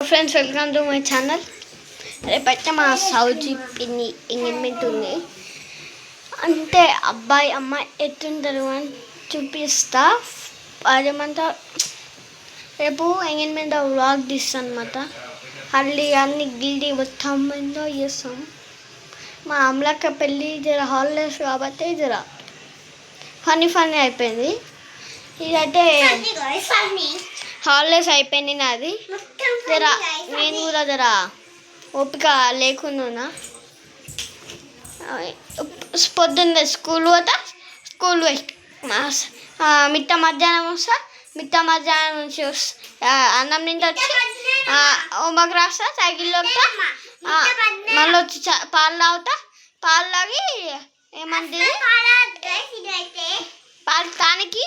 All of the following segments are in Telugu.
Friends, welcome to my channel. రేపైతే మా సౌజీ పిన్ని ఎంగేజ్మెంట్ ఉంది. అంటే అబ్బాయి అమ్మాయి ఎట్టుంటారు అని చూపిస్తా. అదేమంతా రేపు ఎంగేజ్మెంట్ వ్లాగ్ తీస్తాను అనమాట. అల్లి అన్ని గిల్లి మొత్తం ఎంతో చేస్తాం. మా అమ్మలక్క పెళ్ళి జర హాలిడేస్ కాబట్టి జర ఫన్నీ అయిపోయింది. ఇదైతే హాలిడేస్ అయిపోయింది నాది. జర నేను కూడా జర ఓపిక లేకుండా పొద్దున్న స్కూల్ పోతా, స్కూల్ పోయి మిట్ట మధ్యాహ్నం వస్తా, మిట్ట మధ్యాహ్నం నుంచి అన్నం నుంచి వచ్చి హోంవర్క్ రాస్తా, సైకిల్లో వస్తా, మళ్ళీ వచ్చి పాలు తాగుతా. పాలు తాగి ఏమంటే పాలు తానికి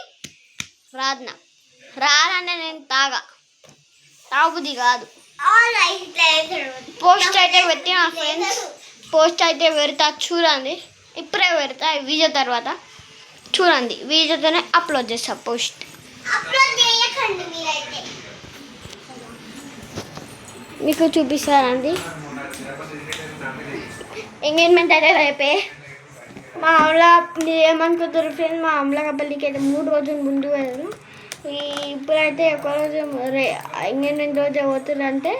రాదంటే నేను తాగుబుద్ధి కాదు. పోస్ట్ అయితే పెట్టిన ఫ్రెండ్స్, పోస్ట్ అయితే పెడతా చూడండి. ఇప్పుడే పెడతా వీడియో తర్వాత చూడండి. వీడియోతోనే అప్లోడ్ చేస్తా. పోస్ట్ మీకు చూపిస్తారండి. ఎంగేజ్మెంట్ అయితే రేపే. మా అమలా ఏమనుకుంటారు ఫ్రెండ్స్, మా అమలా పెళ్ళికి అయితే 3 రోజుల ముందు వెళ్ళారు. ఇప్పుడైతే ఒకరోజు ఎంగేజ్మెంట్ రోజు పోతుందంటే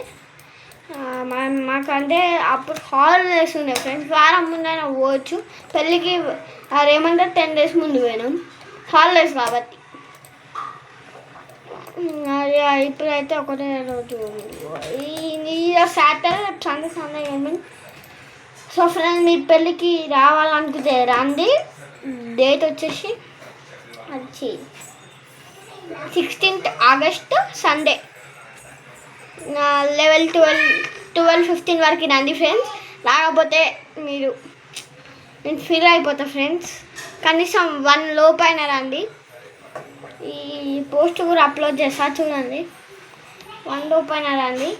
మాకంటే అప్పుడు హాలిడేస్ ఉండే ఫ్రెండ్స్. వారం ముందైనా పోవచ్చు. పెళ్ళికి ఏమంటే 10 days ముందు పోయినాం, హాలిడేస్ కాబట్టి. ఇప్పుడైతే ఒకటే రోజు Saturday Sunday engagement. So friends, మీ పెళ్ళికి రావాలనుకుంటే రండి. డేట్ వచ్చేసి 16th August సండే 12-15 వరకు రండి ఫ్రెండ్స్. రాకపోతే నేను ఫీల్ అయిపోతా ఫ్రెండ్స్. కనీసం 1 లోపైన రండి. ఈ పోస్ట్ కూడా అప్లోడ్ చేస్తా చూడండి. 1 లోపైన రండి.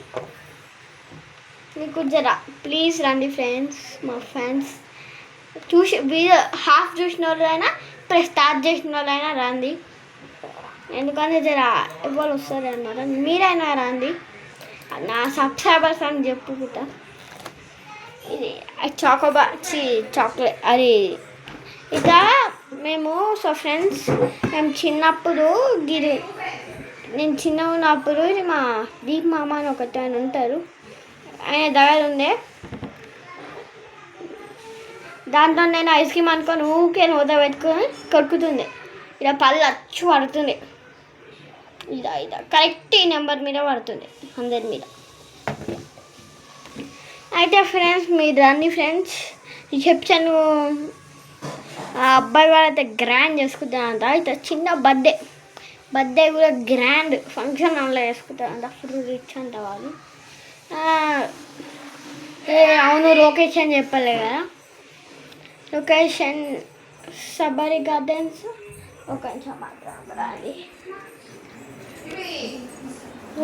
మీకు జర ప్లీజ్ రండి ఫ్రెండ్స్. మా ఫ్రెండ్స్ చూసి వీడియో హాఫ్ చూసిన వాళ్ళైనా స్టార్ట్ చేసిన వాళ్ళైనా రండి. ఎందుకంటే జర ఎవరు వస్తారు అన్నమాట. మీరైనా రండి, నా సబ్స్క్రైబర్స్ అని చెప్పుకుంటా. ఇది చాక్లెట్ అది ఇక మేము. సో ఫ్రెండ్స్, మేము చిన్నప్పుడు నేను చిన్నగా ఉన్నప్పుడు మా దీప్ మామ అని ఒకటి ఆయన ఉంటారు. ఆయన దగ్గర ఉండే దాంట్లో నేను ఐస్ క్రీమ్ అనుకొని ఊకే నోట పెట్టుకొని కొరుకుతుండే. ఇలా పళ్ళు అచ్చు పడుతుంది. ఇదా కరెక్ట్ ఈ నెంబర్ మీద పడుతుంది, 100 మీద. అయితే ఫ్రెండ్స్, మీరు రండి ఫ్రెండ్స్. రిసెప్షన్ ఆ అబ్బాయి వాళ్ళైతే గ్రాండ్ చేసుకుంటారంట. అయితే చిన్న బర్త్డే కూడా గ్రాండ్ ఫంక్షన్ హాల్లో చేసుకుంటారంట. ఫుల్ రిచ్ అంట వాళ్ళు. అవును, లొకేషన్ చెప్పలే కదా. Location Sabari gardens. ఒక నిమిషం మాత్రం రాది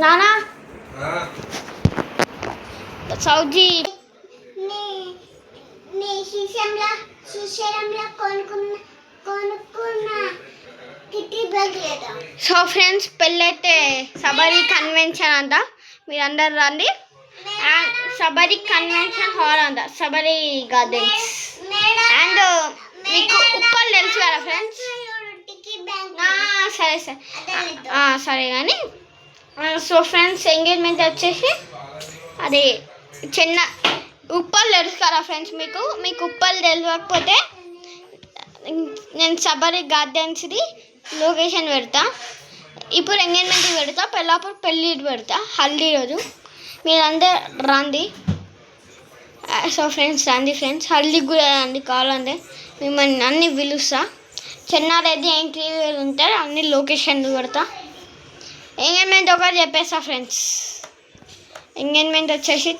నానా. సౌజీ సో ఫ్రెండ్స్, పెళ్ళైతే సబరి కన్వెన్షన్ అంట. మీరందరు రండి. సబరి కన్వెన్షన్ హాల్ అంట, సబరి గార్డెన్స్. అండ్ మీకు ఉప్పల్ తెలుసు కదా ఫ్రెండ్స్. సరే కానీ. సో ఫ్రెండ్స్, ఎంగేజ్మెంట్ వచ్చేసి అది ఉప్పల్ తెలుసు కదా ఫ్రెండ్స్. మీకు ఉప్పల్ తెలియకపోతే నేను సబరి గార్డెన్స్ది లొకేషన్ పెడతా. ఇప్పుడు ఎంగేజ్మెంట్ పెడతా, పెళ్ళప్పుడు పెళ్ళి పెడతా, హల్దీ రోజు. మీరందరూ రండి. సో ఫ్రెండ్స్, రండి ఫ్రెండ్స్. హల్దీకి కూడా రండి. కావాలంటే మిమ్మల్ని అన్నీ పిలుస్తా. చెన్నారెడ్డి ఇంటర్వ్యూలు ఉంటారు, అన్ని లొకేషన్లు పెడతా. ఎంగేజ్మెంట్ ఒకటి చెప్పేస్తా ఫ్రెండ్స్. ఎంగేజ్మెంట్ వచ్చేసి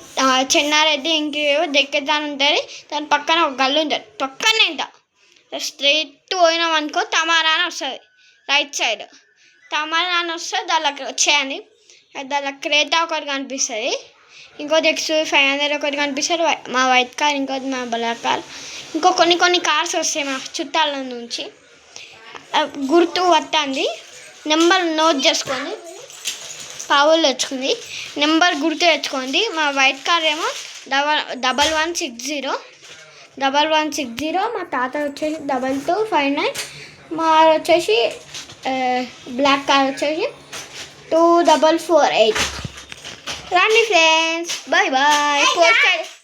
చెన్నారెడ్డి ఇంటర్వ్యూ దగ్గరదాని ఉంటుంది. దాని పక్కన ఒక గల్లు ఉంటుంది, పక్కనే ఇంట స్ట్రైట్ పోయినాం అనుకో తమారా అని వస్తుంది. రైట్ సైడ్ తమారా అని వస్తుంది. దానికి వచ్చేయండి. దాని క్రేటా ఒకటి కనిపిస్తుంది, ఇంకోటి XUV500 ఒకటి కనిపిస్తుంది, మా వైట్ కార్, ఇంకోటి మా బ్లాక్ కార్, ఇంకో కొన్ని కార్స్ వస్తాయి మా చుట్టాల నుంచి. గుర్తు వస్తుంది, నెంబర్ నోట్ చేసుకోండి. పావులు తెచ్చుకుంది. నెంబర్ గుర్తు తెచ్చుకోండి. మా వైట్ కార్ ఏమో 1160. మా తాత వచ్చేసి 2259. మా వచ్చేసి బ్లాక్ కార్ వచ్చేసి 2448. రండి ఫ్రెండ్స్, బాయ్.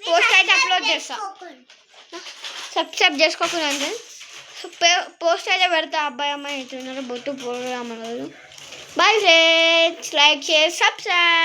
పోస్ట్ అయితే అప్లోడ్ చేస్తా. సబ్స్క్రైబ్ చేసుకోకుండా పోస్ట్ అయితే పెడతా. అబ్బాయి అమ్మాయి అవుతున్నారు బొట్టు program. Bye friends, like share subscribe.